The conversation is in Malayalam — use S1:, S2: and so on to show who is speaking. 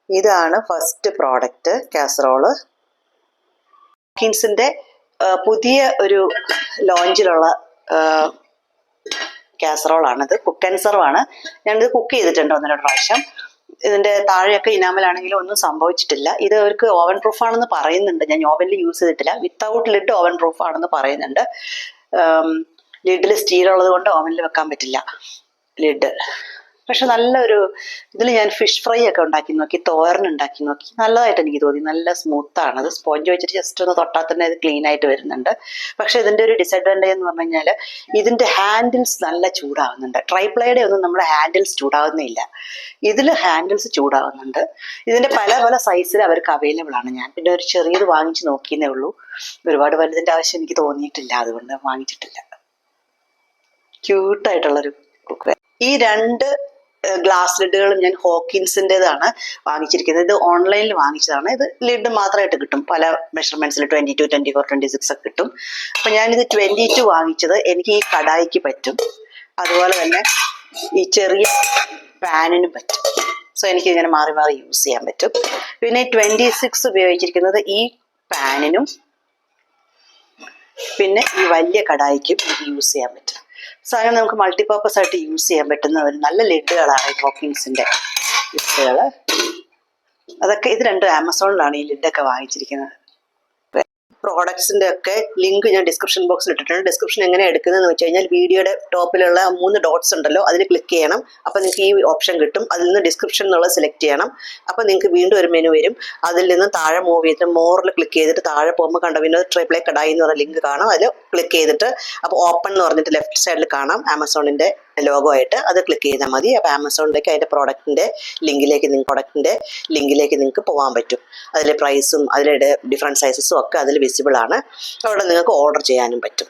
S1: ഇതാണ് ഫസ്റ്റ് പ്രോഡക്റ്റ്, കാസറോള്. ഹോക്കിൻസിന്റെ പുതിയ ഒരു ലോഞ്ചിലുള്ള കാസറോളാണിത്. കുക്ക് ആൻഡ് സെർവ് ആണ്. ഞാനിത് കുക്ക് ചെയ്തിട്ടുണ്ട് 1-2 പ്രാവശ്യം. ഇതിന്റെ താഴെയൊക്കെ ഇനാമലാണെങ്കിലും ഒന്നും സംഭവിച്ചിട്ടില്ല. ഇത് അവർക്ക് ഓവൻ പ്രൂഫ് ആണെന്ന് പറയുന്നുണ്ട്. ഞാൻ ഓവനിൽ യൂസ് ചെയ്തിട്ടില്ല. വിത്തൗട്ട് ലിഡ് ഓവൻ പ്രൂഫ് ആണെന്ന് പറയുന്നുണ്ട്. ലിഡിൽ സ്റ്റീൽ ഉള്ളത് കൊണ്ട് ഓവനിൽ വെക്കാൻ പറ്റില്ല ലിഡ്. പക്ഷെ നല്ലൊരു ഇതിൽ ഞാൻ ഫിഷ് ഫ്രൈ ഒക്കെ ഉണ്ടാക്കി നോക്കി, തോരൻ ഉണ്ടാക്കി നോക്കി. നല്ലതായിട്ട് എനിക്ക് തോന്നി. നല്ല സ്മൂത്താണ്. അത് സ്പോഞ്ച് വെച്ചിട്ട് ജസ്റ്റ് ഒന്ന് തൊട്ടാൽ തന്നെ ഇത് ക്ലീൻ ആയിട്ട് വരുന്നുണ്ട്. പക്ഷെ ഇതിന്റെ ഒരു ഡിസഡ്വാൻറ്റേജ് എന്ന് പറഞ്ഞു കഴിഞ്ഞാൽ ഇതിന്റെ ഹാൻഡിൽസ് നല്ല ചൂടാവുന്നുണ്ട്. ട്രൈപ്ലൈയുടെ ഒന്നും നമ്മുടെ ഹാൻഡിൽസ് ചൂടാവുന്നില്ല. ഇതിൽ ഹാൻഡിൽസ് ചൂടാവുന്നുണ്ട്. ഇതിന്റെ പല പല സൈസിൽ അവർക്ക് അവൈലബിൾ ആണ്. ഞാൻ പിന്നെ ഒരു ചെറിയത് വാങ്ങിച്ച് നോക്കിയെന്നേ ഉള്ളൂ. ഒരുപാട് വലുതിന്റെ ആവശ്യം എനിക്ക് തോന്നിയിട്ടില്ല, അതുകൊണ്ട് വാങ്ങിച്ചിട്ടില്ല. ക്യൂട്ടായിട്ടുള്ളൊരു കുക്ക്. ഈ 2 ഗ്ലാസ് ലിഡുകളും ഞാൻ ഹോക്കിൻസിൻ്റെതാണ് വാങ്ങിച്ചിരിക്കുന്നത്. ഇത് ഓൺലൈനിൽ വാങ്ങിച്ചതാണ്. ഇത് ലിഡ് മാത്രമായിട്ട് കിട്ടും. പല മെഷർമെന്റ്സിൽ 22, 24, 26 ഒക്കെ കിട്ടും. അപ്പൊ ഞാനിത് 22 വാങ്ങിച്ചത് എനിക്ക് ഈ കടായിക്ക് പറ്റും, അതുപോലെ തന്നെ ഈ ചെറിയ പാനിനും പറ്റും. സോ എനിക്ക് ഇങ്ങനെ മാറി മാറി യൂസ് ചെയ്യാൻ പറ്റും. പിന്നെ 26 ഉപയോഗിച്ചിരിക്കുന്നത് ഈ പാനിനും പിന്നെ ഈ വലിയ കടായിക്കും യൂസ് ചെയ്യാൻ പറ്റും. സാധനം നമുക്ക് മൾട്ടിപർപ്പസ് ആയിട്ട് യൂസ് ചെയ്യാൻ പറ്റുന്ന ഒരു നല്ല ലിഡുകളാണ് ഹോക്കിൻസിന്റെ ലിഡുകൾ. അതൊക്കെ ഇത് 2 ആമസോണിലാണ് ഈ ലിഡൊക്കെ വാങ്ങിച്ചിരിക്കുന്നത്. പ്രോഡക്ട്സിന്റെ ഒക്കെ ലിങ്ക് ഞാൻ ഡിസ്ക്രിപ്ഷൻ ബോക്സിൽ ഇട്ടിട്ടുണ്ട്. ഡിസ്ക്രിപ്ഷൻ എങ്ങനെ എടുക്കുന്നതെന്ന് വെച്ച് കഴിഞ്ഞാൽ വീഡിയോയുടെ ടോപ്പിലുള്ള 3 ഡോട്ട്സ് ഉണ്ടല്ലോ, അതിൽ ക്ലിക്ക് ചെയ്യണം. അപ്പോൾ നിങ്ങൾക്ക് ഈ ഓപ്ഷൻ കിട്ടും. അതിൽ നിന്ന് ഡിസ്ക്രിപ്ഷൻ എന്നുള്ളത് സെലക്ട് ചെയ്യണം. അപ്പോൾ നിങ്ങൾക്ക് വീണ്ടും ഒരു മെനു വരും. അതിൽ നിന്ന് താഴെ മൂവ് ചെയ്തിട്ട് മോറിൽ ക്ലിക്ക് ചെയ്തിട്ട് താഴെ പോകുമ്പോൾ കണ്ട പിന്നെ ട്രിപ്ലേ കടായി എന്ന് പറഞ്ഞ ലിങ്ക് കാണാം. അതിൽ ക്ലിക്ക് ചെയ്തിട്ട് അപ്പോൾ ഓപ്പൺ എന്ന് പറഞ്ഞിട്ട് ലെഫ്റ്റ് സൈഡിൽ കാണാം ആമസോണിന്റെ ലോഗോ ആയിട്ട്. അത് ക്ലിക്ക് ചെയ്താൽ മതി. അപ്പോൾ ആമസോണിലേക്ക് അതിന്റെ പ്രൊഡക്റ്റിന്റെ ലിങ്കിലേക്ക് നിങ്ങൾക്ക് പോകാൻ പറ്റും. അതിലെ പ്രൈസും അതിലെ ഡിഫറെൻറ്റ് സൈസസും ഒക്കെ അതിൽ വിസിബിൾ ആണ്. അവിടെ നിങ്ങൾക്ക് ഓർഡർ ചെയ്യാനും പറ്റും.